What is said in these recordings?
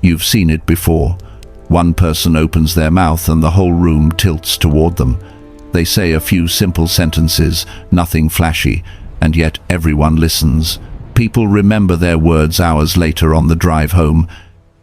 You've seen it before. One person opens their mouth and the whole room tilts toward them. They say a few simple sentences, nothing flashy, and yet everyone listens. People remember their words hours later on the drive home.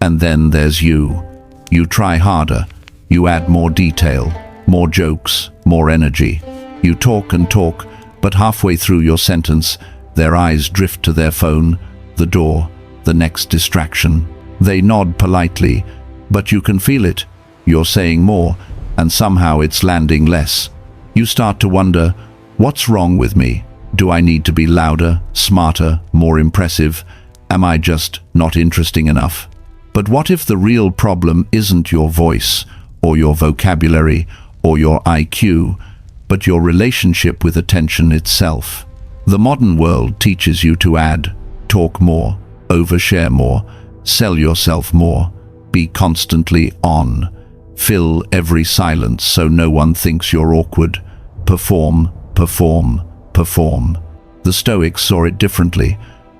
And then there's you. You try harder. You add more detail, more jokes, more energy. You talk and talk, but halfway through your sentence, their eyes drift to their phone, the door, the next distraction. They nod politely, but you can feel it. You're saying more, and somehow it's landing less. You start to wonder, what's wrong with me? Do I need to be louder, smarter, more impressive? Am I just not interesting enough? But what if the real problem isn't your voice, or your vocabulary, or your IQ, but your relationship with attention itself? The modern world teaches you to add, talk more, overshare more, sell yourself more, be constantly on, fill every silence so no one thinks you're awkward, perform, perform, perform. The Stoics saw it differently.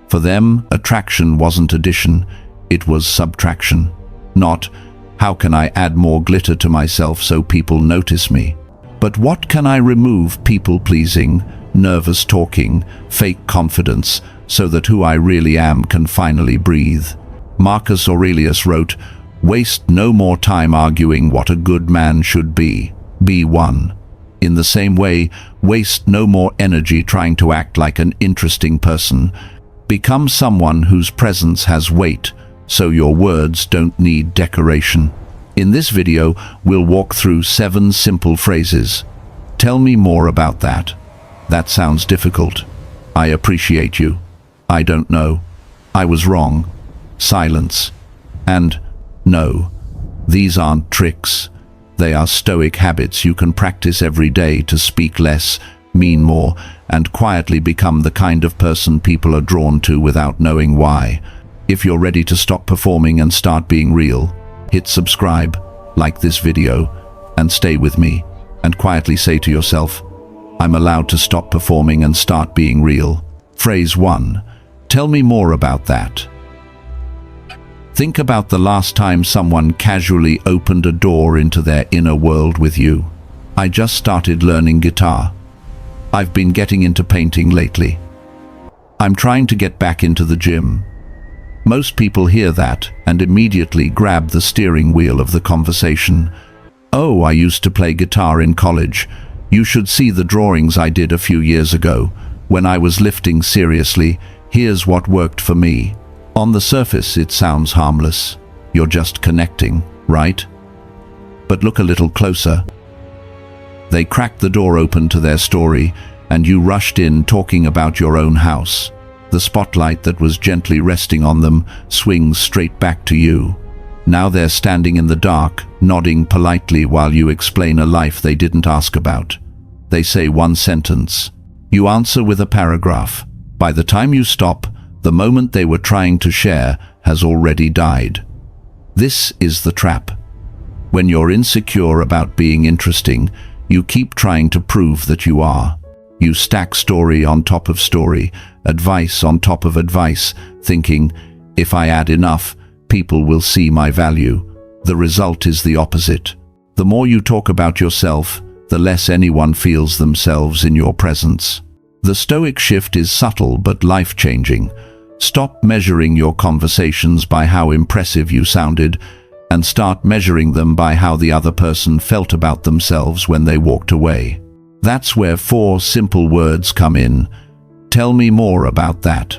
For them, attraction wasn't addition, it was subtraction. Not, how can I add more glitter to myself so people notice me? But what can I remove people-pleasing, nervous talking, fake confidence, so that who I really am can finally breathe? Marcus Aurelius wrote, "Waste no more time arguing what a good man should be. Be one." In the same way, waste no more energy trying to act like an interesting person. Become someone whose presence has weight, so your words don't need decoration. In this video, we'll walk through 7 simple phrases. Tell me more about that. That sounds difficult. I appreciate you. I don't know. I was wrong. Silence. And no, these aren't tricks. They are Stoic habits you can practice every day to speak less, mean more, and quietly become the kind of person people are drawn to without knowing why. If you're ready to stop performing and start being real, hit subscribe, like this video, and stay with me, and quietly say to yourself, I'm allowed to stop performing and start being real. Phrase 1. Tell me more about that. Think about the last time someone casually opened a door into their inner world with you. I just started learning guitar. I've been getting into painting lately. I'm trying to get back into the gym. Most people hear that and immediately grab the steering wheel of the conversation. Oh, I used to play guitar in college. You should see the drawings I did a few years ago. When I was lifting seriously, here's what worked for me. On the surface, it sounds harmless. You're just connecting, right? But look a little closer. They cracked the door open to their story, and you rushed in talking about your own house. The spotlight that was gently resting on them swings straight back to you. Now they're standing in the dark, nodding politely while you explain a life they didn't ask about. They say one sentence. You answer with a paragraph. By the time you stop, the moment they were trying to share has already died. This is the trap. When you're insecure about being interesting, you keep trying to prove that you are. You stack story on top of story, advice on top of advice, thinking, if I add enough, people will see my value. The result is the opposite. The more you talk about yourself, the less anyone feels themselves in your presence. The Stoic shift is subtle but life-changing. Stop measuring your conversations by how impressive you sounded, and start measuring them by how the other person felt about themselves when they walked away. That's where 4 simple words come in. Tell me more about that.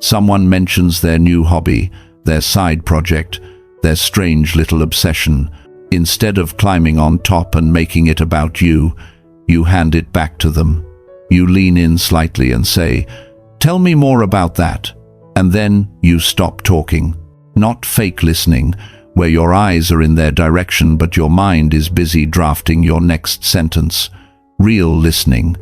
Someone mentions their new hobby, their side project, their strange little obsession. Instead of climbing on top and making it about you, you hand it back to them. You lean in slightly and say, tell me more about that. And then you stop talking. Not fake listening, where your eyes are in their direction but your mind is busy drafting your next sentence. Real listening,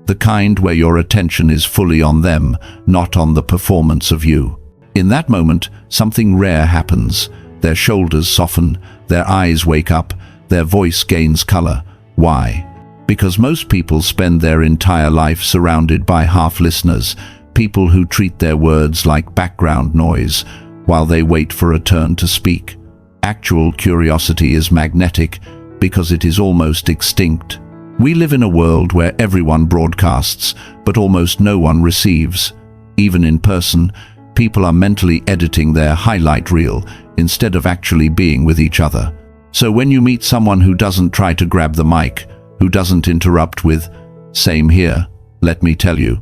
the kind where your attention is fully on them, not on the performance of you. In that moment, something rare happens. Their shoulders soften, their eyes wake up, their voice gains color. Why? Because most people spend their entire life surrounded by half-listeners, people who treat their words like background noise, while they wait for a turn to speak. Actual curiosity is magnetic because it is almost extinct. We live in a world where everyone broadcasts, but almost no one receives. Even in person, people are mentally editing their highlight reel instead of actually being with each other. So when you meet someone who doesn't try to grab the mic, who doesn't interrupt with, "Same here, let me tell you,"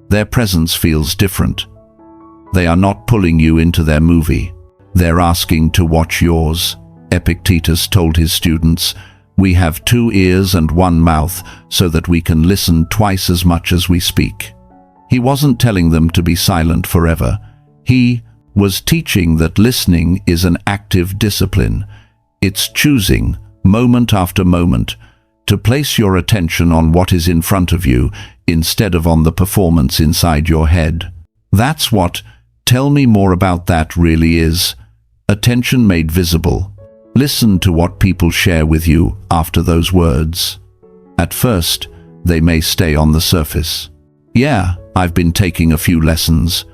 their presence feels different. They are not pulling you into their movie. They're asking to watch yours. Epictetus told his students, "We have 2 ears and 1 mouth so that we can listen twice as much as we speak." He wasn't telling them to be silent forever. He was teaching that listening is an active discipline. It's choosing, moment after moment, to place your attention on what is in front of you instead of on the performance inside your head. That's what "tell me more about that" really is. Attention made visible. Listen to what people share with you after those words. At first, they may stay on the surface. "Yeah, I've been taking a few lessons."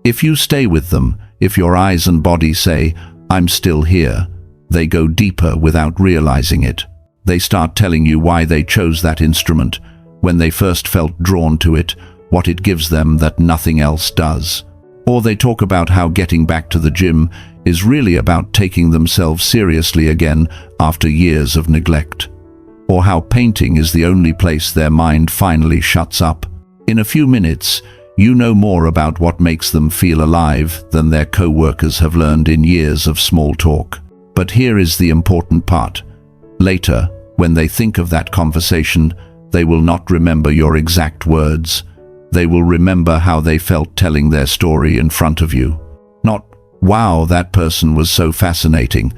If you stay with them, if your eyes and body say, "I'm still here," they go deeper without realizing it. They start telling you why they chose that instrument, when they first felt drawn to it, what it gives them that nothing else does. Or they talk about how getting back to the gym is really about taking themselves seriously again after years of neglect. Or how painting is the only place their mind finally shuts up. In a few minutes, you know more about what makes them feel alive than their co-workers have learned in years of small talk. But here is the important part. Later, when they think of that conversation, they will not remember your exact words. They will remember how they felt telling their story in front of you. Not, "Wow, that person was so fascinating,"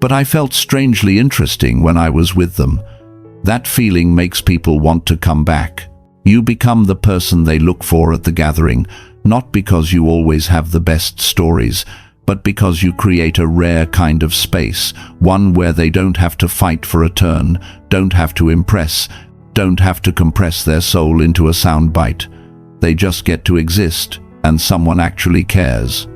but "I felt strangely interesting when I was with them." That feeling makes people want to come back. You become the person they look for at the gathering, not because you always have the best stories, but because you create a rare kind of space, one where they don't have to fight for a turn, don't have to impress, don't have to compress their soul into a soundbite. They just get to exist, and someone actually cares.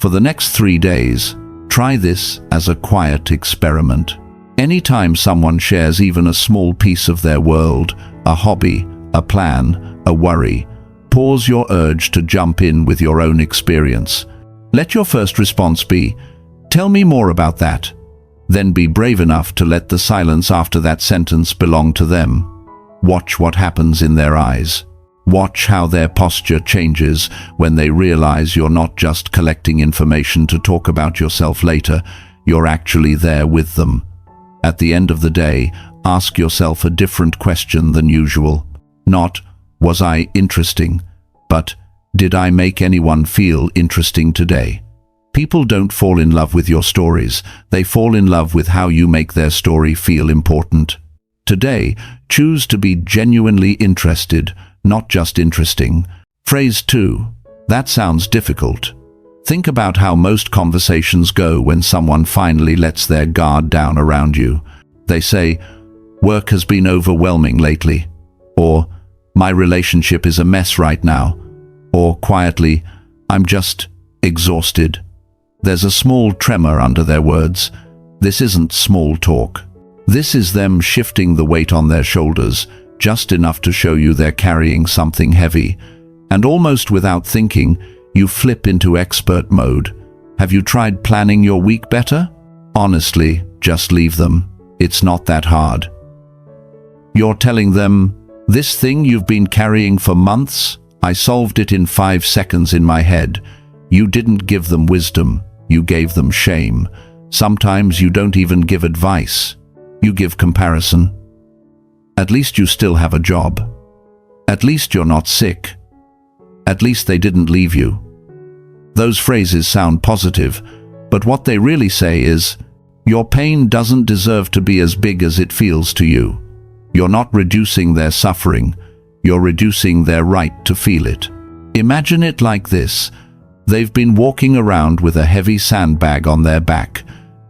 For the next 3 days, try this as a quiet experiment. Anytime someone shares even a small piece of their world, a hobby, a plan, a worry, pause your urge to jump in with your own experience. Let your first response be, "Tell me more about that." Then be brave enough to let the silence after that sentence belong to them. Watch what happens in their eyes. Watch how their posture changes when they realize you're not just collecting information to talk about yourself later, you're actually there with them. At the end of the day, ask yourself a different question than usual. Not, "Was I interesting?" but, "Did I make anyone feel interesting today?" People don't fall in love with your stories, they fall in love with how you make their story feel important. Today, choose to be genuinely interested, not just interesting. Phrase 2. That sounds difficult. Think about how most conversations go when someone finally lets their guard down around you. They say, "Work has been overwhelming lately," or "My relationship is a mess right now," or quietly, "I'm just exhausted." There's a small tremor under their words. This isn't small talk. This is them shifting the weight on their shoulders, just enough to show you they're carrying something heavy. And almost without thinking, you flip into expert mode. Have you tried planning your week better? Honestly, just leave them. It's not that hard. You're telling them, "This thing you've been carrying for months, I solved it in 5 seconds in my head." You didn't give them wisdom, you gave them shame. Sometimes you don't even give advice. You give comparison. At least you still have a job. At least you're not sick. At least they didn't leave you. Those phrases sound positive, but what they really say is, your pain doesn't deserve to be as big as it feels to you. You're not reducing their suffering, you're reducing their right to feel it. Imagine it like this. They've been walking around with a heavy sandbag on their back.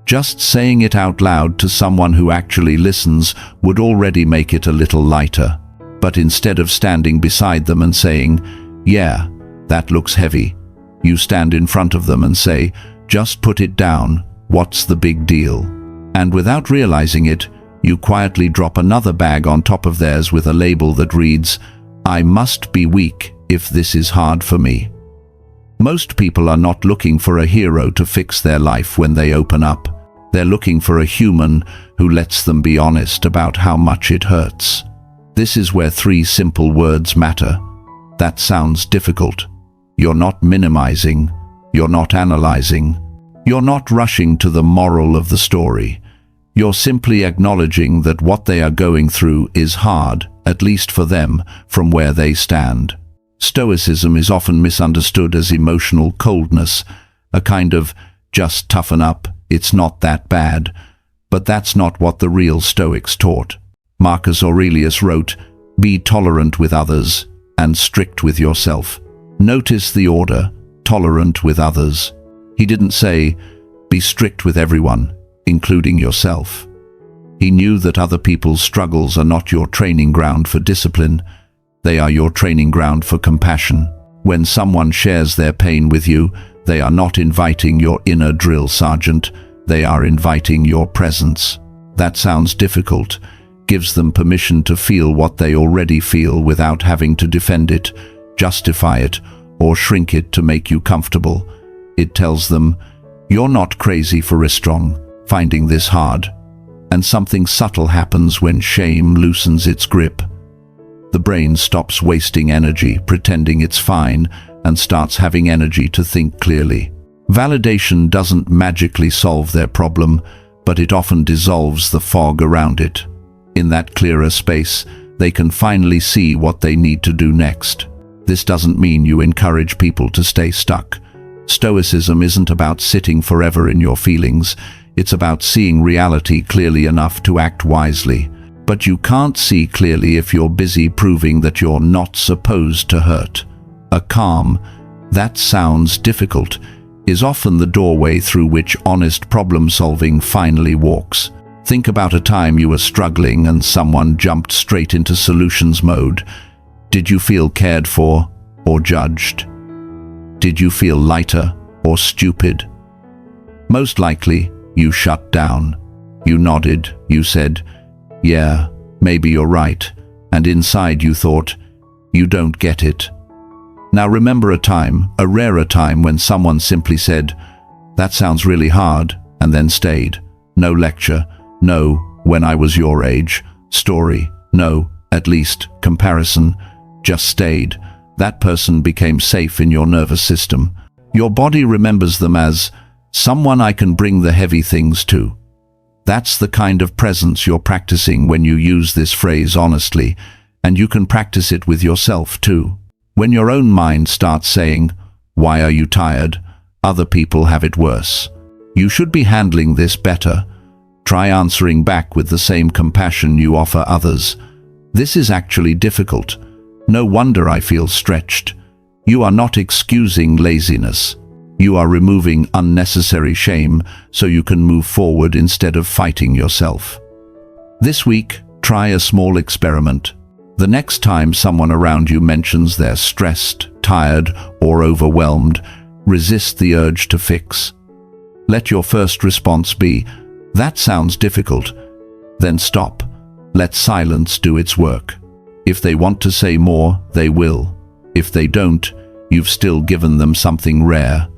Just saying it out loud to someone who actually listens would already make it a little lighter. But instead of standing beside them and saying, "Yeah, that looks heavy," You stand in front of them and say, "Just put it down, what's the big deal?" And without realizing it, you quietly drop another bag on top of theirs with a label that reads, "I must be weak if this is hard for me." Most people are not looking for a hero to fix their life when they open up. They're looking for a human who lets them be honest about how much it hurts. This is where 3 simple words matter. That sounds difficult. You're not minimizing. You're not analyzing. You're not rushing to the moral of the story. You're simply acknowledging that what they are going through is hard, at least for them, from where they stand. Stoicism is often misunderstood as emotional coldness, a kind of "just toughen up, it's not that bad." But that's not what the real Stoics taught. Marcus Aurelius wrote, "Be tolerant with others and strict with yourself." Notice the order, tolerant with others. He didn't say, "Be strict with everyone, including yourself." He knew that other people's struggles are not your training ground for discipline. They are your training ground for compassion. When someone shares their pain with you, they are not inviting your inner drill sergeant. They are inviting your presence. That sounds difficult. Gives them permission to feel what they already feel without having to defend it, justify it, or shrink it to make you comfortable. It tells them, "You're not crazy for strong, finding this hard." And something subtle happens when shame loosens its grip. The brain stops wasting energy pretending it's fine and starts having energy to think clearly. Validation doesn't magically solve their problem, but it often dissolves the fog around it. In that clearer space, they can finally see what they need to do next. This doesn't mean you encourage people to stay stuck. Stoicism isn't about sitting forever in your feelings. It's about seeing reality clearly enough to act wisely. But you can't see clearly if you're busy proving that you're not supposed to hurt. A calm, that sounds difficult, is often the doorway through which honest problem-solving finally walks. Think about a time you were struggling and someone jumped straight into solutions mode. Did you feel cared for or judged? Did you feel lighter or stupid? Most likely, you shut down. You nodded, you said, "Yeah, maybe you're right," and inside you thought, "You don't get it." Now remember a rarer time when someone simply said, "That sounds really hard," and then stayed. No lecture, no, "When I was your age," story, no, "At least," comparison, just stayed. That person became safe in your nervous system. Your body remembers them as someone I can bring the heavy things to. That's the kind of presence you're practicing when you use this phrase honestly, and you can practice it with yourself too. When your own mind starts saying, "Why are you tired? Other people have it worse. You should be handling this better," try answering back with the same compassion you offer others. "This is actually difficult. No wonder I feel stretched." You are not excusing laziness. You are removing unnecessary shame so you can move forward instead of fighting yourself. This week, try a small experiment. The next time someone around you mentions they're stressed, tired, or overwhelmed, resist the urge to fix. Let your first response be, "That sounds difficult." Then stop. Let silence do its work. If they want to say more, they will. If they don't, you've still given them something rare.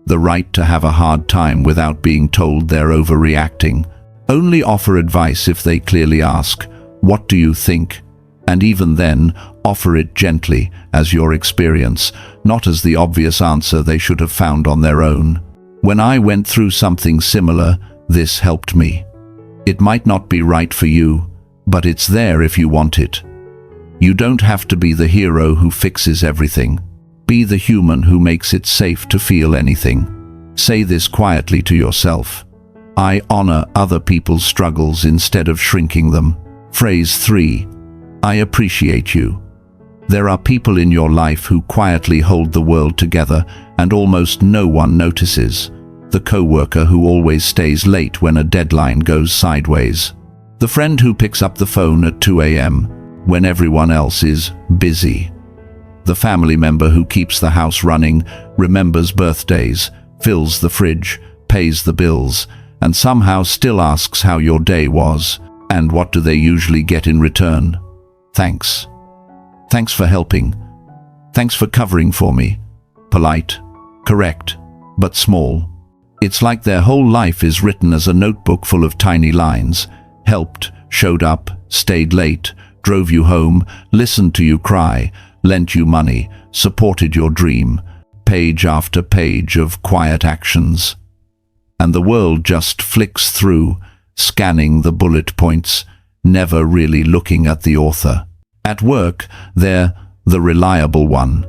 The right to have a hard time without being told they're overreacting. Only offer advice if they clearly ask, "What do you think?" And even then, offer it gently, as your experience, not as the obvious answer they should have found on their own. When I went through something similar, this helped me. It might not be right for you, but it's there if you want it. You don't have to be the hero who fixes everything. Be the human who makes it safe to feel anything. Say this quietly to yourself. I honor other people's struggles instead of shrinking them. Phrase 3. I appreciate you. There are people in your life who quietly hold the world together and almost no one notices. The coworker who always stays late when a deadline goes sideways. The friend who picks up the phone at 2 a.m. when everyone else is busy. The family member who keeps the house running, remembers birthdays, fills the fridge, pays the bills, and somehow still asks how your day was. And what do they usually get in return? Thanks. Thanks for helping. Thanks for covering for me. Polite, correct, but small. It's like their whole life is written as a notebook full of tiny lines. Helped, showed up, stayed late, drove you home, listened to you cry, lent you money, supported your dream. Page after page of quiet actions. And the world just flicks through, scanning the bullet points, never really looking at the author. At work, they're the reliable one,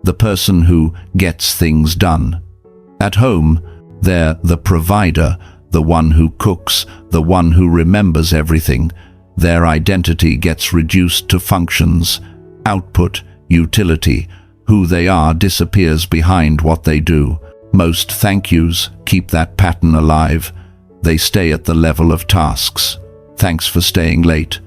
the person who gets things done. At home, they're the provider, the one who cooks, the one who remembers everything. Their identity gets reduced to functions, output, utility. Who they are disappears behind what they do. Most thank yous keep that pattern alive. They stay at the level of tasks. Thanks for staying late.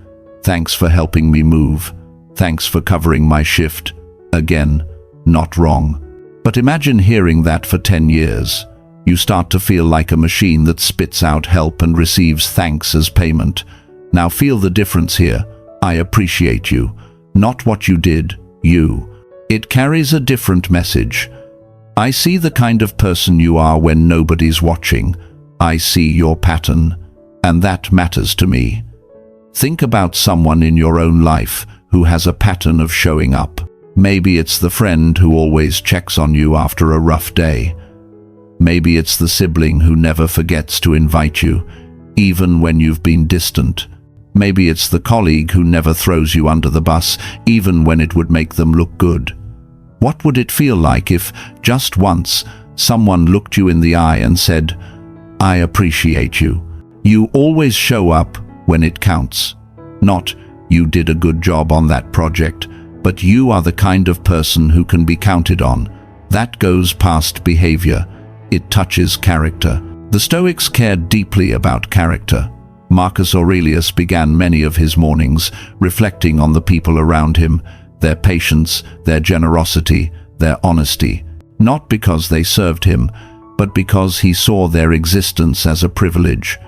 Thanks for helping me move. Thanks for covering my shift. Again, not wrong. But imagine hearing that for 10 years. You start to feel like a machine that spits out help and receives thanks as payment. Now feel the difference here. I appreciate you. Not what you did, you. It carries a different message. I see the kind of person you are when nobody's watching. I see your pattern, and that matters to me. Think about someone in your own life who has a pattern of showing up. Maybe it's the friend who always checks on you after a rough day. Maybe it's the sibling who never forgets to invite you, even when you've been distant. Maybe it's the colleague who never throws you under the bus, even when it would make them look good. What would it feel like if, just once, someone looked you in the eye and said, I appreciate you. You always show up when it counts. Not, you did a good job on that project, but you are the kind of person who can be counted on. That goes past behavior. It touches character. The Stoics cared deeply about character. Marcus Aurelius began many of his mornings reflecting on the people around him, their patience, their generosity, their honesty, not because they served him, but because he saw their existence as a privilege,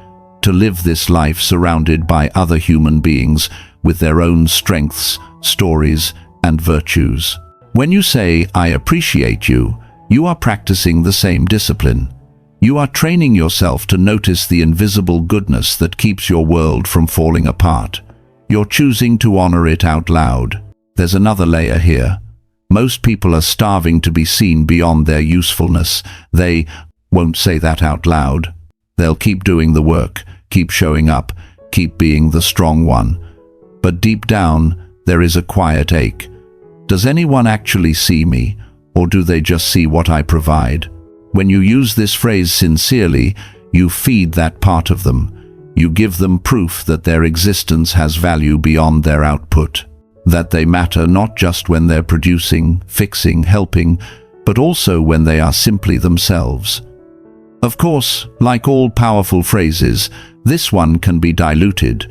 to live this life surrounded by other human beings with their own strengths, stories, and virtues. When you say, I appreciate you, you are practicing the same discipline. You are training yourself to notice the invisible goodness that keeps your world from falling apart. You're choosing to honor it out loud. There's another layer here. Most people are starving to be seen beyond their usefulness. They won't say that out loud. They'll keep doing the work, keep showing up, keep being the strong one. But deep down, there is a quiet ache. Does anyone actually see me, or do they just see what I provide? When you use this phrase sincerely, you feed that part of them. You give them proof that their existence has value beyond their output, that they matter not just when they're producing, fixing, helping, but also when they are simply themselves. Of course, like all powerful phrases, this one can be diluted.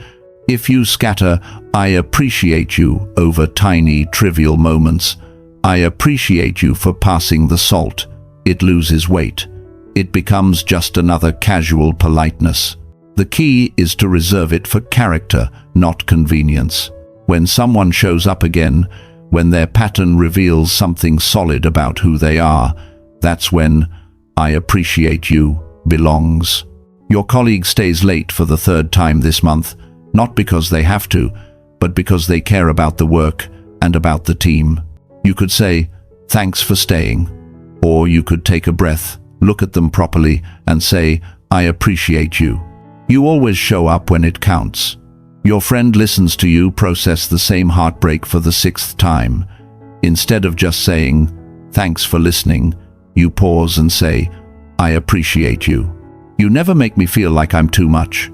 If you scatter, I appreciate you, over tiny, trivial moments, I appreciate you for passing the salt, it loses weight. It becomes just another casual politeness. The key is to reserve it for character, not convenience. When someone shows up again, when their pattern reveals something solid about who they are, that's when I appreciate you belongs. Your colleague stays late for the 3rd time this month, not because they have to, but because they care about the work and about the team. You could say, thanks for staying. Or you could take a breath, look at them properly, and say, I appreciate you. You always show up when it counts. Your friend listens to you process the same heartbreak for the 6th time. Instead of just saying, thanks for listening, you pause and say, I appreciate you. You never make me feel like I'm too much.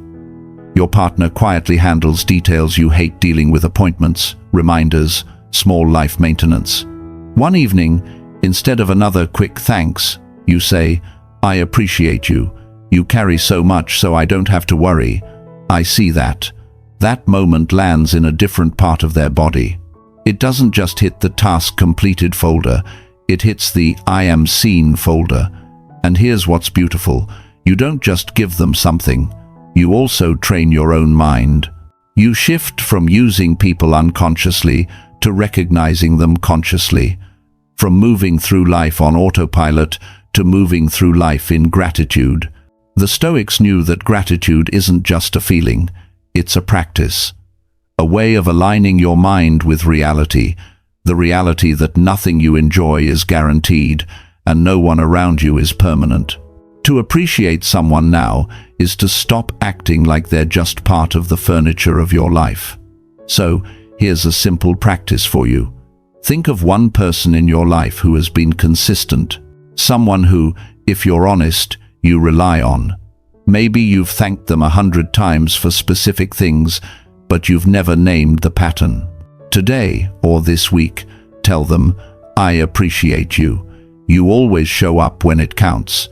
Your partner quietly handles details you hate dealing with: appointments, reminders, small life maintenance. One evening, instead of another quick thanks, you say, I appreciate you. You carry so much so I don't have to worry. I see that. That moment lands in a different part of their body. It doesn't just hit the task completed folder, it hits the I am seen folder. And here's what's beautiful. You don't just give them something, you also train your own mind. You shift from using people unconsciously to recognizing them consciously, from moving through life on autopilot to moving through life in gratitude. The Stoics knew that gratitude isn't just a feeling, it's a practice, a way of aligning your mind with reality, the reality that nothing you enjoy is guaranteed and no one around you is permanent. To appreciate someone now is to stop acting like they're just part of the furniture of your life. So, here's a simple practice for you. Think of one person in your life who has been consistent, someone who, if you're honest, you rely on. Maybe you've thanked them 100 times for specific things, but you've never named the pattern. Today, or this week, tell them, I appreciate you. You always show up when it counts.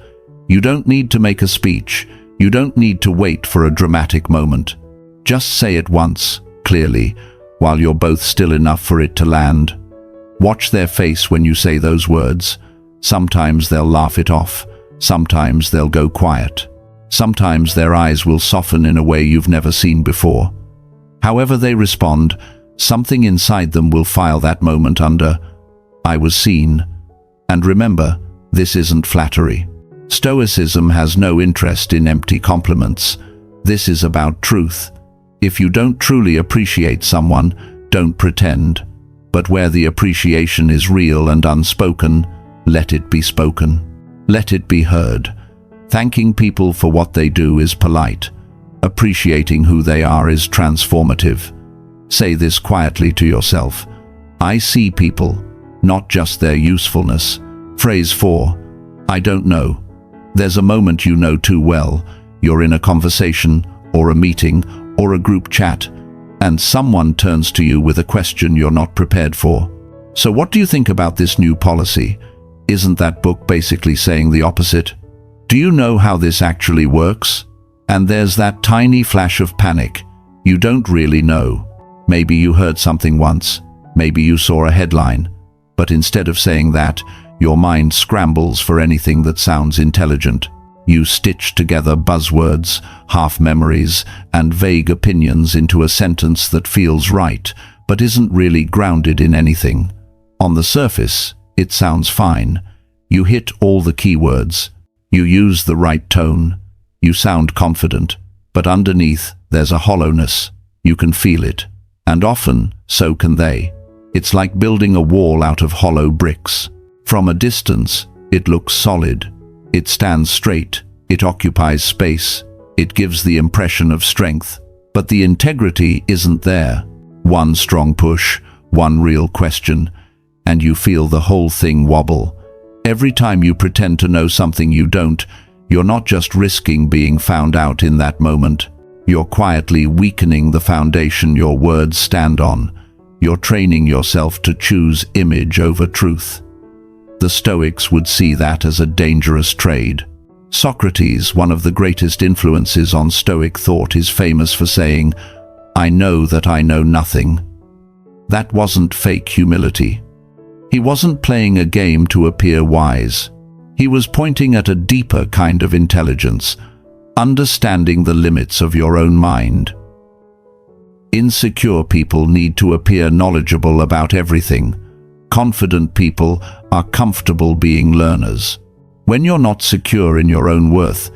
You don't need to make a speech. You don't need to wait for a dramatic moment. Just say it once, clearly, while you're both still enough for it to land. Watch their face when you say those words. Sometimes they'll laugh it off. Sometimes they'll go quiet. Sometimes their eyes will soften in a way you've never seen before. However they respond, something inside them will file that moment under, I was seen. And remember, this isn't flattery. Stoicism has no interest in empty compliments. This is about truth. If you don't truly appreciate someone, don't pretend. But where the appreciation is real and unspoken, let it be spoken. Let it be heard. Thanking people for what they do is polite. Appreciating who they are is transformative. Say this quietly to yourself. I see people, not just their usefulness. Phrase 4. I don't know. There's a moment you know too well. You're in a conversation, or a meeting, or a group chat, and someone turns to you with a question you're not prepared for. So what do you think about this new policy? Isn't that book basically saying the opposite? Do you know how this actually works? And there's that tiny flash of panic. You don't really know. Maybe you heard something once. Maybe you saw a headline. But instead of saying that, your mind scrambles for anything that sounds intelligent. You stitch together buzzwords, half-memories, and vague opinions into a sentence that feels right, but isn't really grounded in anything. On the surface, it sounds fine. You hit all the keywords. You use the right tone. You sound confident. But underneath, there's a hollowness. You can feel it. And often, so can they. It's like building a wall out of hollow bricks. From a distance, it looks solid. It stands straight. It occupies space. It gives the impression of strength. But the integrity isn't there. One strong push, one real question, and you feel the whole thing wobble. Every time you pretend to know something you don't, you're not just risking being found out in that moment. You're quietly weakening the foundation your words stand on. You're training yourself to choose image over truth. The Stoics would see that as a dangerous trade. Socrates, one of the greatest influences on Stoic thought, is famous for saying, I know that I know nothing. That wasn't fake humility. He wasn't playing a game to appear wise. He was pointing at a deeper kind of intelligence, understanding the limits of your own mind. Insecure people need to appear knowledgeable about everything. Confident people are comfortable being learners. When you're not secure in your own worth,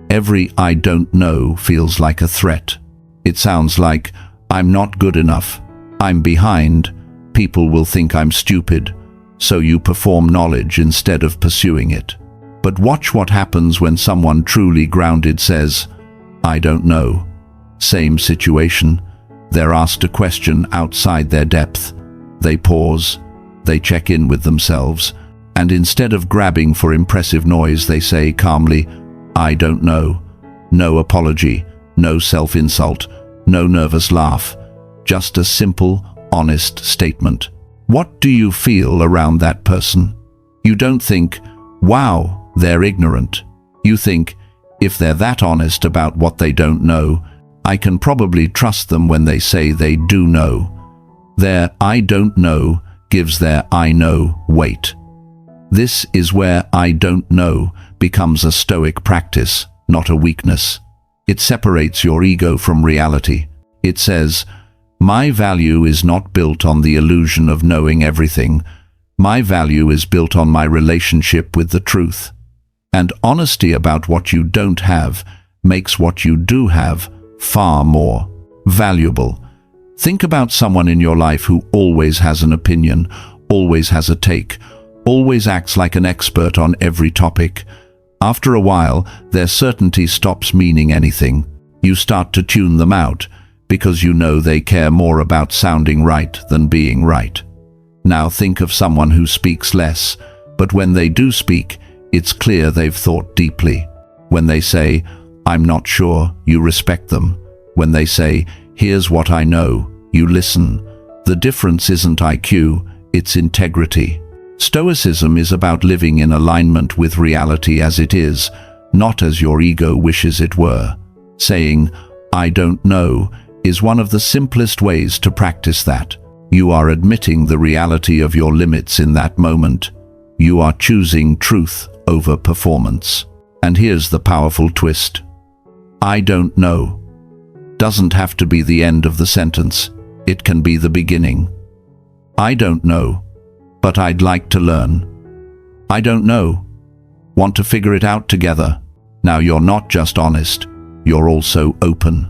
every I don't know feels like a threat. It sounds like, I'm not good enough, I'm behind, people will think I'm stupid, so you perform knowledge instead of pursuing it. But watch what happens when someone truly grounded says, I don't know. Same situation. They're asked a question outside their depth. They pause. They check in with themselves. And instead of grabbing for impressive noise, they say calmly, I don't know. No apology, no self-insult, no nervous laugh. Just a simple, honest statement. What do you feel around that person? You don't think, wow, they're ignorant. You think, if they're that honest about what they don't know, I can probably trust them when they say they do know. Their "I don't know" gives their "I know" weight. This is where "I don't know" becomes a Stoic practice, not a weakness. It separates your ego from reality. It says, "My value is not built on the illusion of knowing everything. My value is built on my relationship with the truth." And honesty about what you don't have makes what you do have far more valuable. Think about someone in your life who always has an opinion, always has a take, always acts like an expert on every topic. After a while, their certainty stops meaning anything. You start to tune them out because you know they care more about sounding right than being right. Now think of someone who speaks less, but when they do speak, it's clear they've thought deeply. When they say, "I'm not sure," you respect them. When they say, "Here's what I know," you listen. The difference isn't IQ, it's integrity. Stoicism is about living in alignment with reality as it is, not as your ego wishes it were. Saying, "I don't know," is one of the simplest ways to practice that. You are admitting the reality of your limits in that moment. You are choosing truth over performance. And here's the powerful twist. "I don't know" doesn't have to be the end of the sentence. It can be the beginning. "I don't know, but I'd like to learn." "I don't know. Want to figure it out together." Now you're not just honest, you're also open.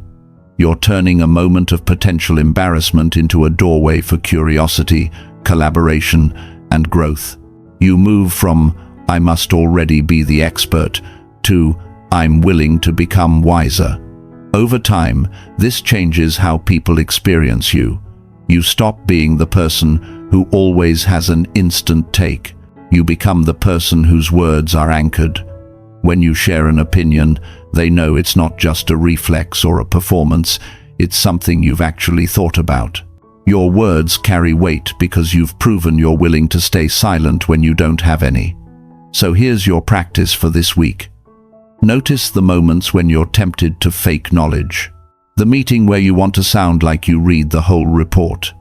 You're turning a moment of potential embarrassment into a doorway for curiosity, collaboration, and growth. You move from "I must already be the expert" to "I'm willing to become wiser." Over time, this changes how people experience you. You stop being the person who always has an instant take. You become the person whose words are anchored. When you share an opinion, they know it's not just a reflex or a performance, it's something you've actually thought about. Your words carry weight because you've proven you're willing to stay silent when you don't have any. So here's your practice for this week. Notice the moments when you're tempted to fake knowledge. The meeting where you want to sound like you read the whole report.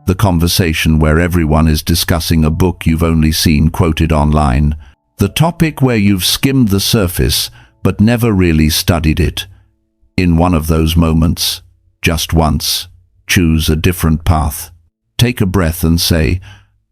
The conversation where everyone is discussing a book you've only seen quoted online. The topic where you've skimmed the surface but never really studied it. In one of those moments, just once, choose a different path. Take a breath and say,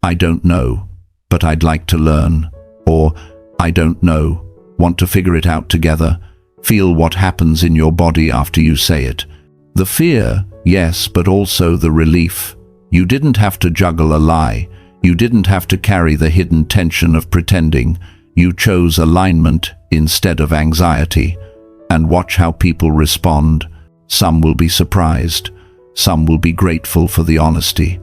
"I don't know, but I'd like to learn." Or, "I don't know, want to figure it out together." Feel what happens in your body after you say it. The fear, yes, but also the relief. You didn't have to juggle a lie. You didn't have to carry the hidden tension of pretending. You chose alignment instead of anxiety. And watch how people respond. Some will be surprised. Some will be grateful for the honesty.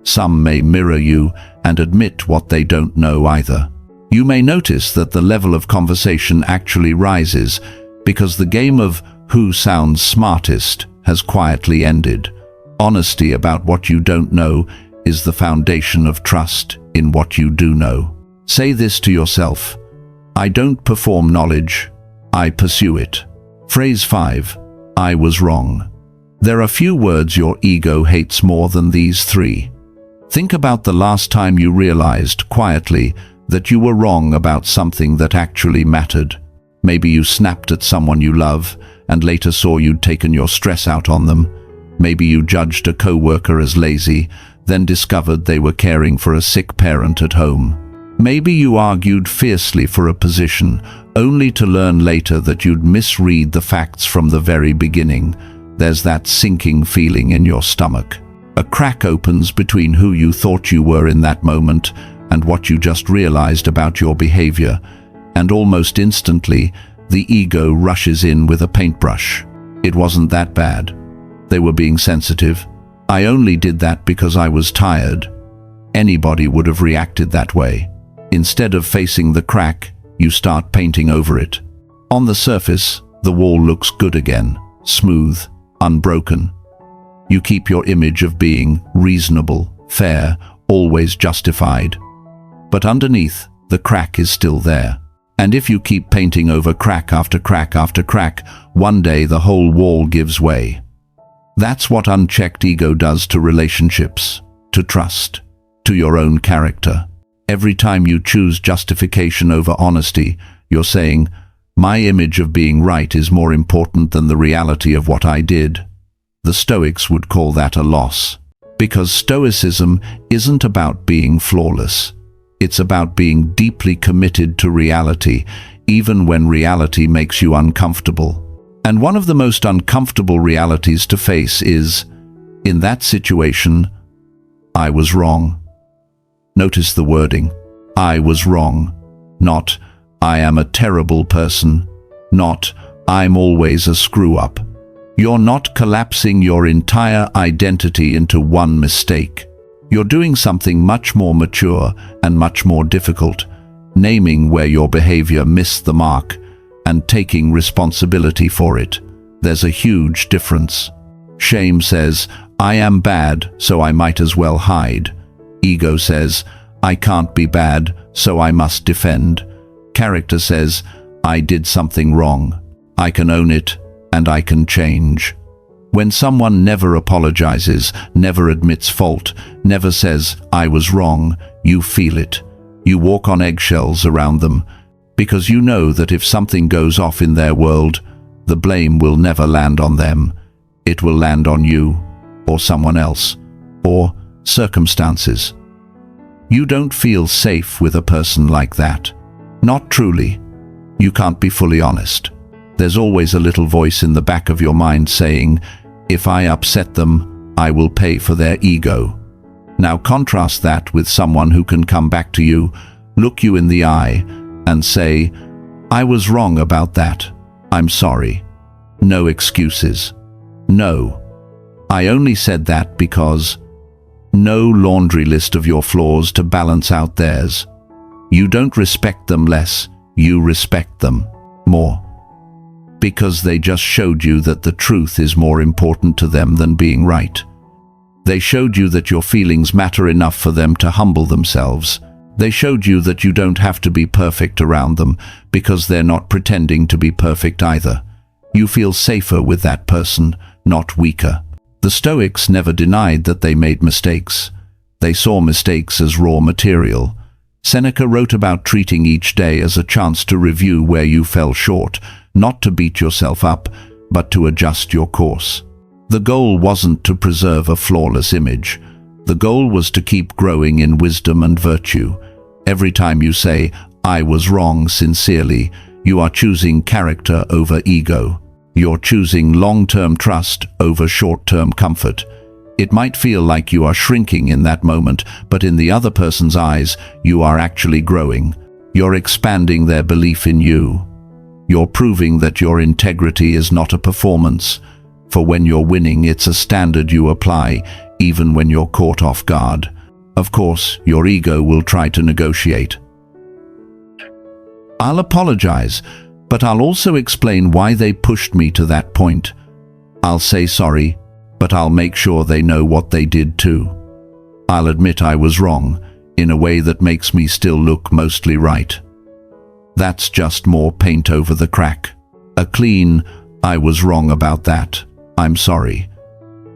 Some may mirror you and admit what they don't know either. You may notice that the level of conversation actually rises because the game of who sounds smartest has quietly ended. Honesty about what you don't know is the foundation of trust in what you do know. Say this to yourself: "I don't perform knowledge, I pursue it." Phrase 5. I was wrong. There are few words your ego hates more than these 3. Think about the last time you realized, quietly, that you were wrong about something that actually mattered. Maybe you snapped at someone you love and later saw you'd taken your stress out on them. Maybe you judged a coworker as lazy, then discovered they were caring for a sick parent at home. Maybe you argued fiercely for a position, only to learn later that you'd misread the facts from the very beginning. There's that sinking feeling in your stomach. A crack opens between who you thought you were in that moment and what you just realized about your behavior, and almost instantly, the ego rushes in with a paintbrush. It wasn't that bad. They were being sensitive. I only did that because I was tired. Anybody would have reacted that way. Instead of facing the crack, you start painting over it. On the surface, the wall looks good again, smooth, unbroken. You keep your image of being reasonable, fair, always justified. But underneath, the crack is still there. And if you keep painting over crack after crack after crack, one day the whole wall gives way. That's what unchecked ego does to relationships. to trust, to your own character. Every time you choose justification over honesty, you're saying, my image of being right is more important than the reality of what I did. The Stoics would call that a loss. Because Stoicism isn't about being flawless. It's about being deeply committed to reality, even when reality makes you uncomfortable. And one of the most uncomfortable realities to face is, in that situation, I was wrong. Notice the wording. I was wrong. Not, I am a terrible person. Not, I'm always a screw-up. You're not collapsing your entire identity into one mistake. You're doing something much more mature and much more difficult, naming where your behavior missed the mark and taking responsibility for it. There's a huge difference. Shame says, I am bad, so I might as well hide. Ego says, I can't be bad, so I must defend. Character says, I did something wrong. I can own it, and I can change. When someone never apologizes, never admits fault, never says, I was wrong, you feel it. You walk on eggshells around them, because you know that if something goes off in their world, the blame will never land on them. It will land on you, or someone else, or circumstances. You don't feel safe with a person like that. Not truly. You can't be fully honest. There's always a little voice in the back of your mind saying, if I upset them, I will pay for their ego. Now contrast that with someone who can come back to you, look you in the eye, and say, I was wrong about that. I'm sorry. No excuses. No. I only said that because... No laundry list of your flaws to balance out theirs. You don't respect them less, you respect them more. Because they just showed you that the truth is more important to them than being right. They showed you that your feelings matter enough for them to humble themselves. They showed you that you don't have to be perfect around them because they're not pretending to be perfect either. You feel safer with that person, not weaker. The Stoics never denied that they made mistakes. They saw mistakes as raw material. Seneca wrote about treating each day as a chance to review where you fell short, not to beat yourself up, but to adjust your course. The goal wasn't to preserve a flawless image. The goal was to keep growing in wisdom and virtue. Every time you say, I was wrong sincerely, you are choosing character over ego. You're choosing long-term trust over short-term comfort. It might feel like you are shrinking in that moment, but in the other person's eyes, you are actually growing. You're expanding their belief in you. You're proving that your integrity is not a performance, for when you're winning, it's a standard you apply, even when you're caught off guard. Of course, your ego will try to negotiate. I'll apologize, but I'll also explain why they pushed me to that point. I'll say sorry, but I'll make sure they know what they did too. I'll admit I was wrong, in a way that makes me still look mostly right. That's just more paint over the crack. A clean, I was wrong about that, I'm sorry,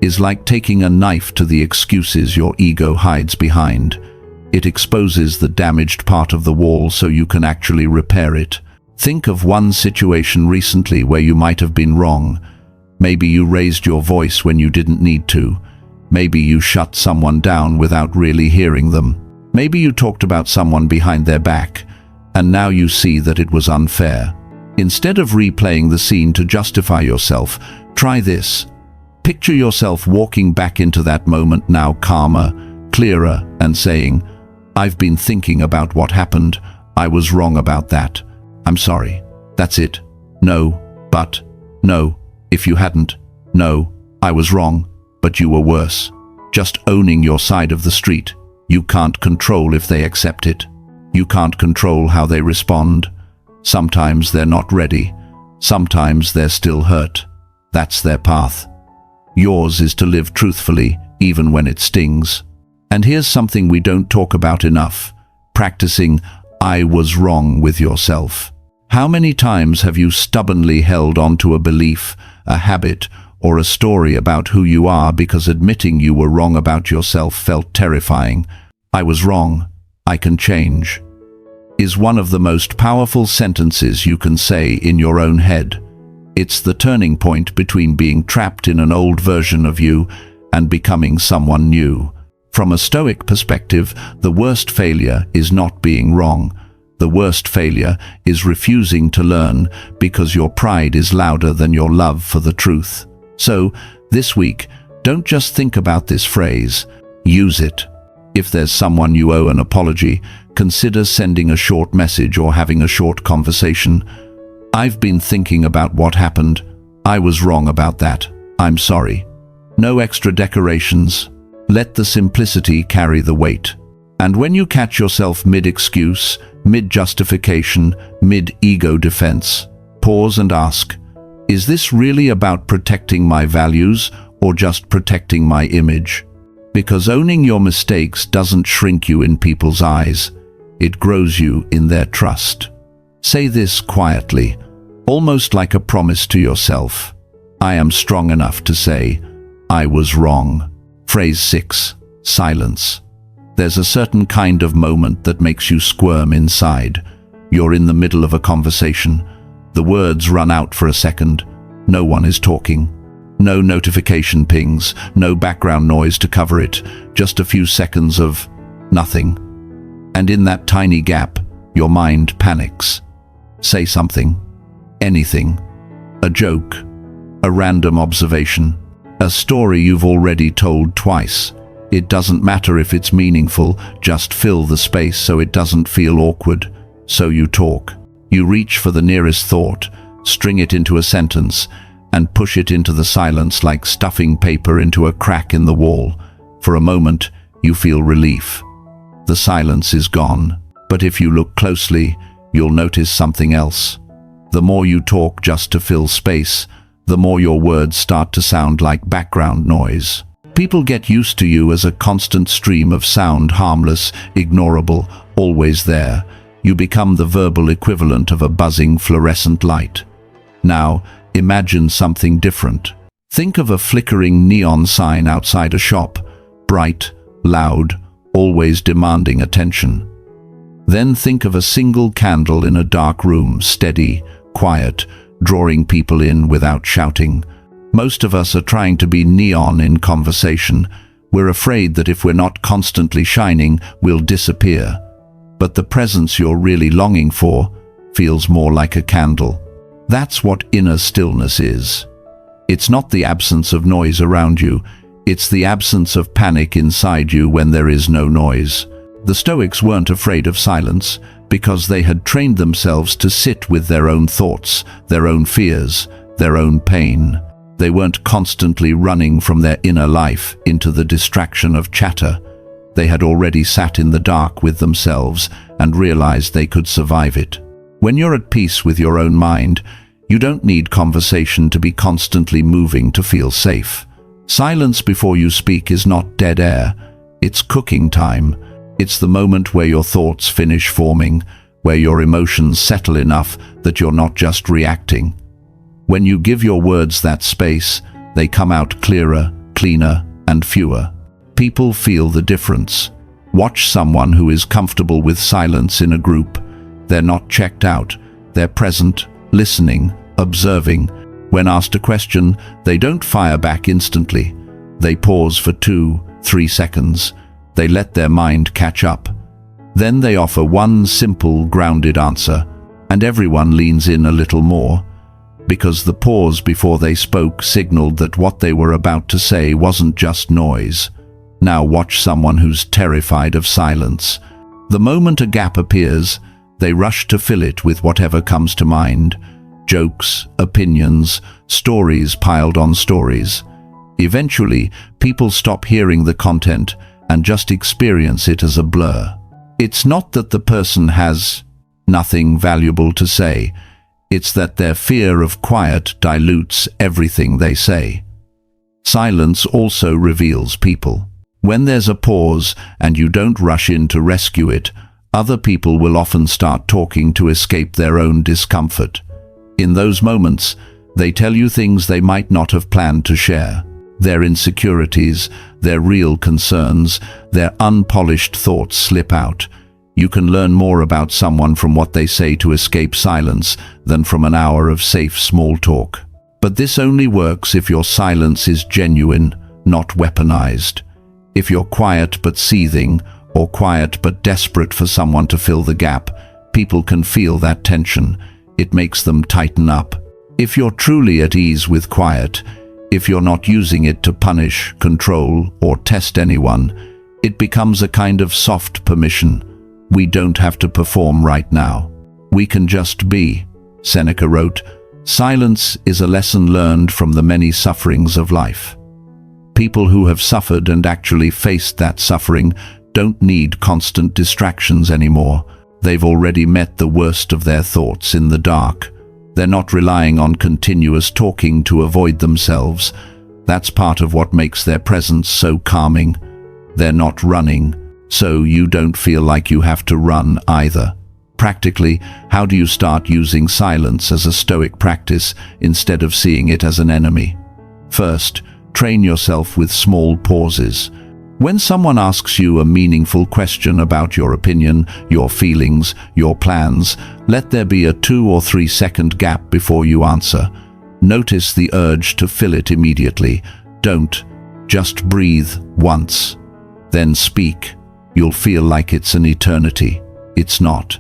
is like taking a knife to the excuses your ego hides behind. It exposes the damaged part of the wall so you can actually repair it. Think of one situation recently where you might have been wrong. Maybe you raised your voice when you didn't need to. Maybe you shut someone down without really hearing them. Maybe you talked about someone behind their back, and now you see that it was unfair. Instead of replaying the scene to justify yourself, try this. Picture yourself walking back into that moment now calmer, clearer, and saying, I've been thinking about what happened. I was wrong about that. I'm sorry. That's it. No, but, no, if you hadn't. No, I was wrong, but you were worse. Just owning your side of the street. You can't control if they accept it. You can't control how they respond. Sometimes they're not ready. Sometimes they're still hurt. That's their path. Yours is to live truthfully, even when it stings. And here's something we don't talk about enough. Practicing I was wrong with yourself. How many times have you stubbornly held on to a belief, a habit, or a story about who you are because admitting you were wrong about yourself felt terrifying. "I was wrong. I can change," is one of the most powerful sentences you can say in your own head. It's the turning point between being trapped in an old version of you and becoming someone new. From a Stoic perspective, the worst failure is not being wrong. The worst failure is refusing to learn because your pride is louder than your love for the truth. So, this week, don't just think about this phrase, use it. If there's someone you owe an apology, consider sending a short message or having a short conversation. "I've been thinking about what happened. I was wrong about that. I'm sorry." No extra decorations. Let the simplicity carry the weight. And when you catch yourself mid-excuse, mid-justification, mid-ego defense, pause and ask, is this really about protecting my values or just protecting my image? Because owning your mistakes doesn't shrink you in people's eyes. It grows you in their trust. Say this quietly, almost like a promise to yourself. I am strong enough to say, I was wrong. Phrase 6. Silence. There's a certain kind of moment that makes you squirm inside. You're in the middle of a conversation. The words run out for a second. No one is talking. No notification pings, no background noise to cover it, just a few seconds of nothing. And in that tiny gap, your mind panics. Say something. Anything. A joke. A random observation. A story you've already told twice. It doesn't matter if it's meaningful, just fill the space so it doesn't feel awkward. So you talk. You reach for the nearest thought, string it into a sentence, and push it into the silence like stuffing paper into a crack in the wall. For a moment, you feel relief. The silence is gone. But if you look closely, you'll notice something else. The more you talk just to fill space, the more your words start to sound like background noise. People get used to you as a constant stream of sound, harmless, ignorable, always there. You become the verbal equivalent of a buzzing fluorescent light. Now, imagine something different. Think of a flickering neon sign outside a shop, bright, loud, always demanding attention. Then think of a single candle in a dark room, steady, quiet, drawing people in without shouting. Most of us are trying to be neon in conversation. We're afraid that if we're not constantly shining, we'll disappear. But the presence you're really longing for feels more like a candle. That's what inner stillness is. It's not the absence of noise around you. It's the absence of panic inside you when there is no noise. The Stoics weren't afraid of silence because they had trained themselves to sit with their own thoughts, their own fears, their own pain. They weren't constantly running from their inner life into the distraction of chatter. They had already sat in the dark with themselves and realized they could survive it. When you're at peace with your own mind, you don't need conversation to be constantly moving to feel safe. Silence before you speak is not dead air. It's cooking time. It's the moment where your thoughts finish forming, where your emotions settle enough that you're not just reacting. When you give your words that space, they come out clearer, cleaner, and fewer. People feel the difference. Watch someone who is comfortable with silence in a group. They're not checked out. They're present, listening, observing. When asked a question, they don't fire back instantly. They pause for 2-3 seconds. They let their mind catch up. Then they offer one simple, grounded answer, and everyone leans in a little more, because the pause before they spoke signaled that what they were about to say wasn't just noise. Now watch someone who's terrified of silence. The moment a gap appears, they rush to fill it with whatever comes to mind. Jokes, opinions, stories piled on stories. Eventually, people stop hearing the content and just experience it as a blur. It's not that the person has nothing valuable to say. It's that their fear of quiet dilutes everything they say. Silence also reveals people. When there's a pause and you don't rush in to rescue it, other people will often start talking to escape their own discomfort. In those moments, They tell you things they might not have planned to share. Their insecurities, their real concerns, their unpolished thoughts slip out. You can learn more about someone from what they say to escape silence than from an hour of safe small talk. But this only works if your silence is genuine, not weaponized. If you're quiet but seething, or quiet but desperate for someone to fill the gap, people can feel that tension. It makes them tighten up. If you're truly at ease with quiet, if you're not using it to punish, control, or test anyone, it becomes a kind of soft permission. We don't have to perform right now. We can just be. Seneca wrote, "Silence is a lesson learned from the many sufferings of life." People who have suffered and actually faced that suffering don't need constant distractions anymore. They've already met the worst of their thoughts in the dark. They're not relying on continuous talking to avoid themselves. That's part of what makes their presence so calming. They're not running, so you don't feel like you have to run either. Practically, how do you start using silence as a Stoic practice instead of seeing it as an enemy? First, train yourself with small pauses. When someone asks you a meaningful question about your opinion, your feelings, your plans, let there be a 2 or 3 second gap before you answer. Notice the urge to fill it immediately. Don't. Just breathe once. Then speak. You'll feel like it's an eternity. It's not.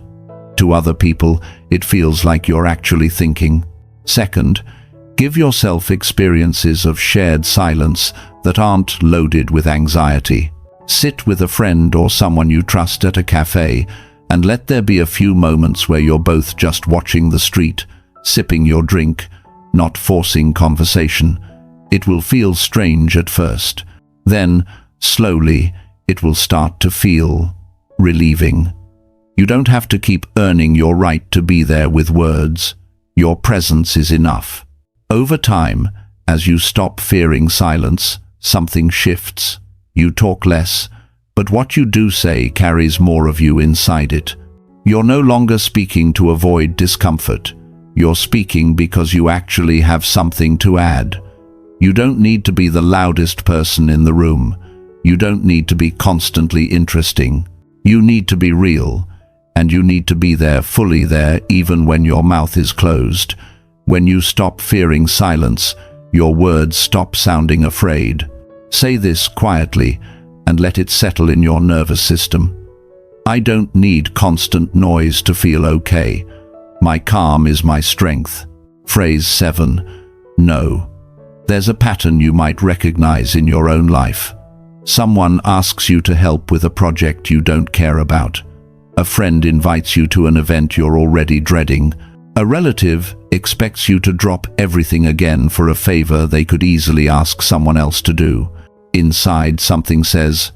To other people, it feels like you're actually thinking. Second, give yourself experiences of shared silence that aren't loaded with anxiety. Sit with a friend or someone you trust at a cafe and let there be a few moments where you're both just watching the street, sipping your drink, not forcing conversation. It will feel strange at first. Then, slowly, it will start to feel relieving. You don't have to keep earning your right to be there with words. Your presence is enough. Over time, as you stop fearing silence, something shifts. You talk less, but what you do say carries more of you inside it. You're no longer speaking to avoid discomfort. You're speaking because you actually have something to add. You don't need to be the loudest person in the room. You don't need to be constantly interesting. You need to be real, and you need to be there, fully there, even when your mouth is closed. When you stop fearing silence, your words stop sounding afraid. Say this quietly and let it settle in your nervous system. I don't need constant noise to feel okay. My calm is my strength. Phrase 7. No. There's a pattern you might recognize in your own life. Someone asks you to help with a project you don't care about. A friend invites you to an event you're already dreading. A relative expects you to drop everything again for a favor they could easily ask someone else to do. Inside, something says,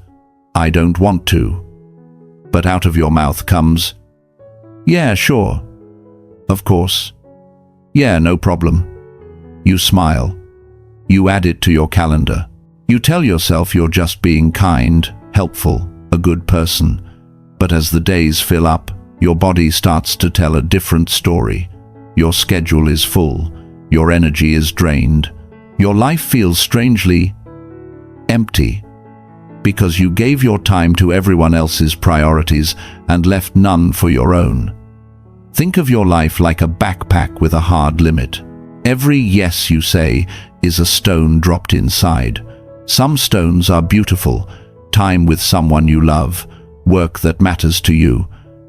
"I don't want to." But out of your mouth comes, "Yeah, sure. Of course. Yeah, no problem." You smile. You add it to your calendar. You tell yourself you're just being kind, helpful, a good person. But as the days fill up, your body starts to tell a different story. Your schedule is full. Your energy is drained. Your life feels strangely empty because you gave your time to everyone else's priorities and left none for your own. Think of your life like a backpack with a hard limit. Every yes you say is a stone dropped inside. Some stones are beautiful, time with someone you love, work that matters to you,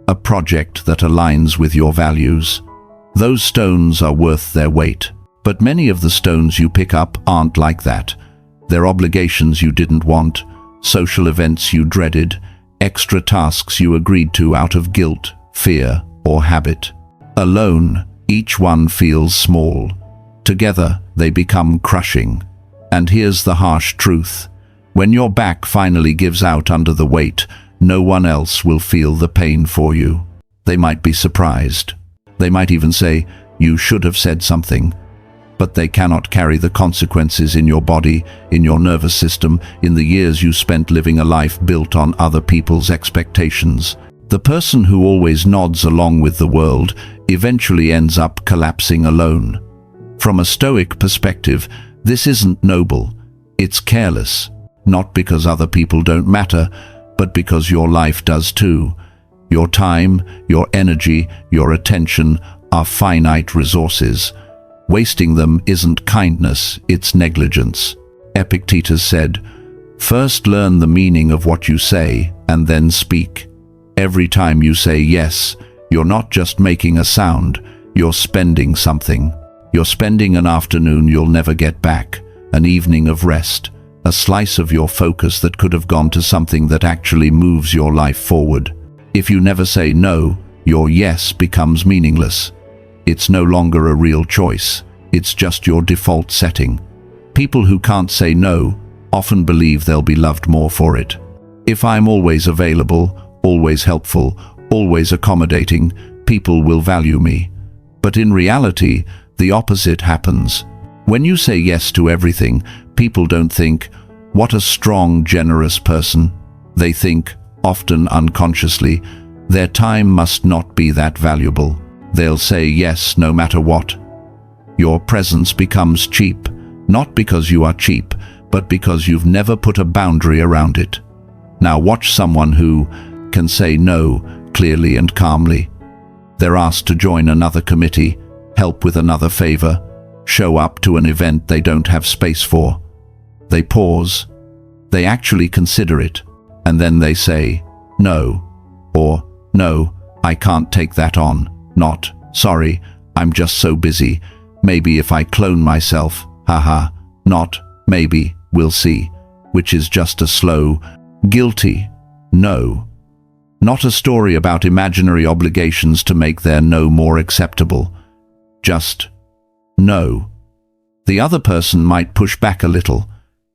a project that aligns with your values. Those stones are worth their weight. But many of the stones you pick up aren't like that. They're obligations you didn't want, social events you dreaded, extra tasks you agreed to out of guilt, fear, or habit. Alone, each one feels small. Together, they become crushing. And here's the harsh truth. When your back finally gives out under the weight, no one else will feel the pain for you. They might be surprised. They might even say, "You should have said something." But they cannot carry the consequences in your body, in your nervous system, in the years you spent living a life built on other people's expectations. The person who always nods along with the world eventually ends up collapsing alone. From a Stoic perspective, this isn't noble, it's careless, not because other people don't matter, but because your life does too. Your time, your energy, your attention are finite resources. Wasting them isn't kindness, it's negligence. Epictetus said, "First learn the meaning of what you say, and then speak." Every time you say yes, you're not just making a sound, you're spending something. You're spending an afternoon you'll never get back, an evening of rest, a slice of your focus that could have gone to something that actually moves your life forward. If you never say no, your yes becomes meaningless. It's no longer a real choice, it's just your default setting. People who can't say no often believe they'll be loved more for it. If I'm always available, always helpful, always accommodating, people will value me. But in reality, the opposite happens. When you say yes to everything, people don't think, "What a strong, generous person." They think, often unconsciously, their time must not be that valuable. They'll say yes no matter what. Your presence becomes cheap, not because you are cheap, but because you've never put a boundary around it. Now watch someone who can say no clearly and calmly. They're asked to join another committee, help with another favor, show up to an event they don't have space for. They pause, they actually consider it, and then they say, "No," or "No, I can't take that on," not, "Sorry, I'm just so busy, maybe if I clone myself, haha," not, "Maybe, we'll see," which is just a slow, guilty no. Not a story about imaginary obligations to make their no more acceptable. Just no. The other person might push back a little.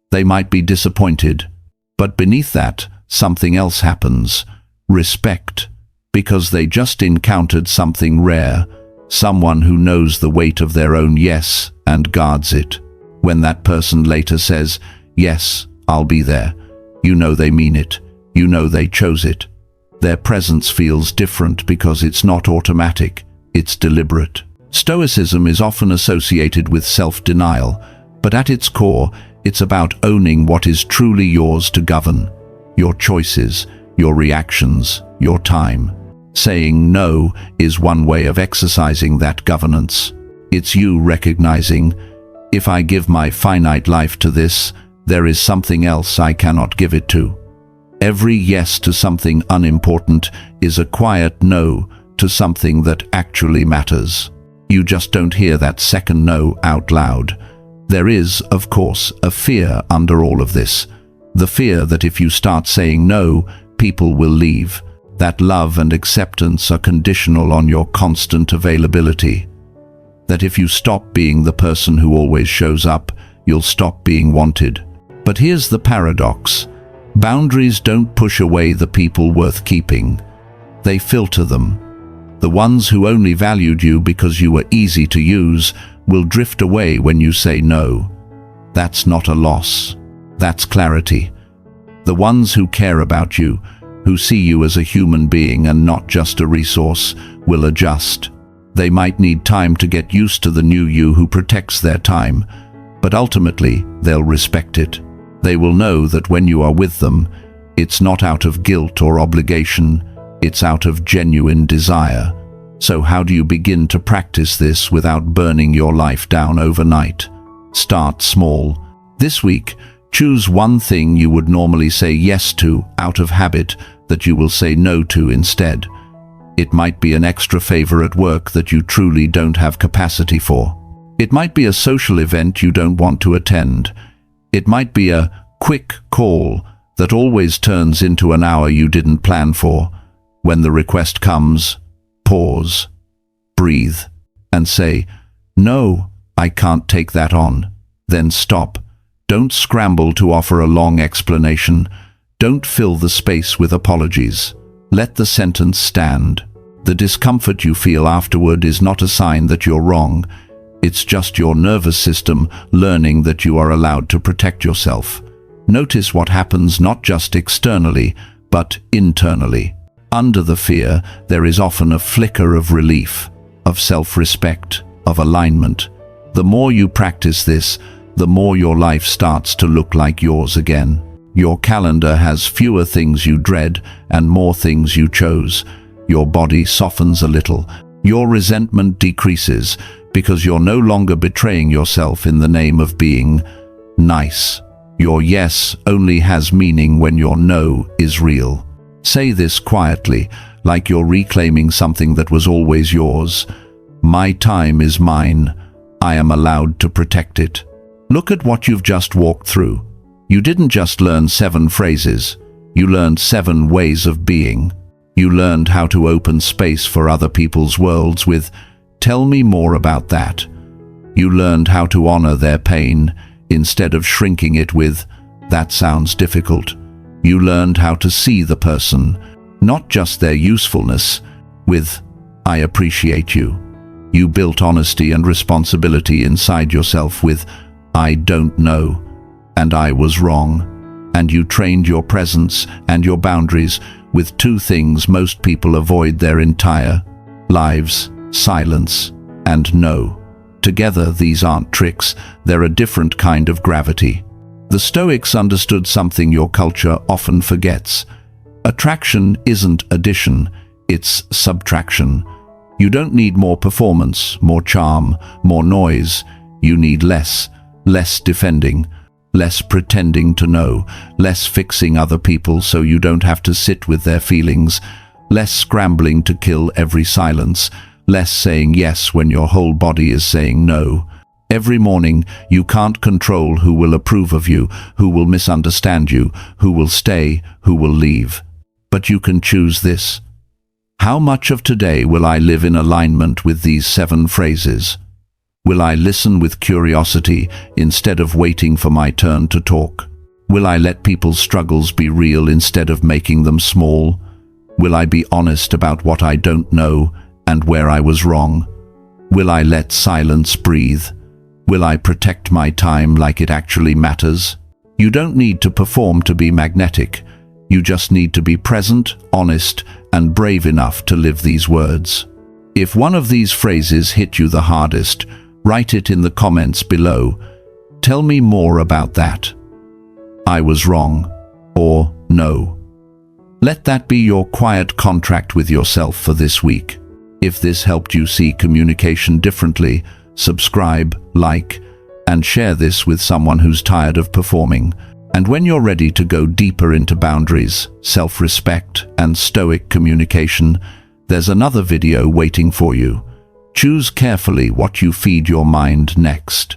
They might be disappointed. But beneath that, something else happens. Respect. Because they just encountered something rare. Someone who knows the weight of their own yes and guards it. When that person later says, "Yes, I'll be there," you know they mean it. You know they chose it. Their presence feels different because it's not automatic, it's deliberate. Stoicism is often associated with self-denial, but at its core, it's about owning what is truly yours to govern. Your choices, your reactions, your time. Saying no is one way of exercising that governance. It's you recognizing, if I give my finite life to this, there is something else I cannot give it to. Every yes to something unimportant is a quiet no to something that actually matters. You just don't hear that second no out loud. There is, of course, a fear under all of this. The fear that if you start saying no, people will leave. That love and acceptance are conditional on your constant availability. That if you stop being the person who always shows up, you'll stop being wanted. But here's the paradox. Boundaries don't push away the people worth keeping. They filter them. The ones who only valued you because you were easy to use will drift away when you say no. That's not a loss. That's clarity. The ones who care about you, who see you as a human being and not just a resource, will adjust. They might need time to get used to the new you who protects their time, but ultimately they'll respect it. They will know that when you are with them, it's not out of guilt or obligation, it's out of genuine desire. So how do you begin to practice this without burning your life down overnight? Start small. This week, choose one thing you would normally say yes to out of habit that you will say no to instead. It might be an extra favor at work that you truly don't have capacity for. It might be a social event you don't want to attend. It might be a quick call that always turns into an hour you didn't plan for. When the request comes, pause, breathe, and say, "No, I can't take that on." Then stop. Don't scramble to offer a long explanation. Don't fill the space with apologies. Let the sentence stand. The discomfort you feel afterward is not a sign that you're wrong. It's just your nervous system learning that you are allowed to protect yourself. Notice what happens not just externally, but internally. Under the fear, there is often a flicker of relief, of self-respect, of alignment. The more you practice this, the more your life starts to look like yours again. Your calendar has fewer things you dread and more things you chose. Your body softens a little. Your resentment decreases because you're no longer betraying yourself in the name of being nice. Your yes only has meaning when your no is real. Say this quietly, like you're reclaiming something that was always yours. My time is mine. I am allowed to protect it. Look at what you've just walked through. You didn't just learn 7 phrases. You learned 7 ways of being. You learned how to open space for other people's worlds with, "Tell me more about that." You learned how to honor their pain instead of shrinking it with, "That sounds difficult." You learned how to see the person, not just their usefulness, with, "I appreciate you." You built honesty and responsibility inside yourself with, "I don't know, and I was wrong." And you trained your presence and your boundaries with 2 things most people avoid their entire lives: silence and no. Together, these aren't tricks, they're a different kind of gravity. The Stoics understood something your culture often forgets. Attraction isn't addition, it's subtraction. You don't need more performance, more charm, more noise. You need less defending, less pretending to know, less fixing other people so you don't have to sit with their feelings, less scrambling to kill every silence, less saying yes when your whole body is saying no. Every morning, you can't control who will approve of you, who will misunderstand you, who will stay, who will leave. But you can choose this. How much of today will I live in alignment with these 7 phrases? Will I listen with curiosity instead of waiting for my turn to talk? Will I let people's struggles be real instead of making them small? Will I be honest about what I don't know and where I was wrong? Will I let silence breathe? Will I protect my time like it actually matters? You don't need to perform to be magnetic. You just need to be present, honest, and brave enough to live these words. If one of these phrases hit you the hardest, write it in the comments below. Tell me more about that. I was wrong, or no. Let that be your quiet contract with yourself for this week. If this helped you see communication differently, subscribe, like, and share this with someone who's tired of performing. And when you're ready to go deeper into boundaries, self-respect, and Stoic communication, there's another video waiting for you. Choose carefully what you feed your mind next.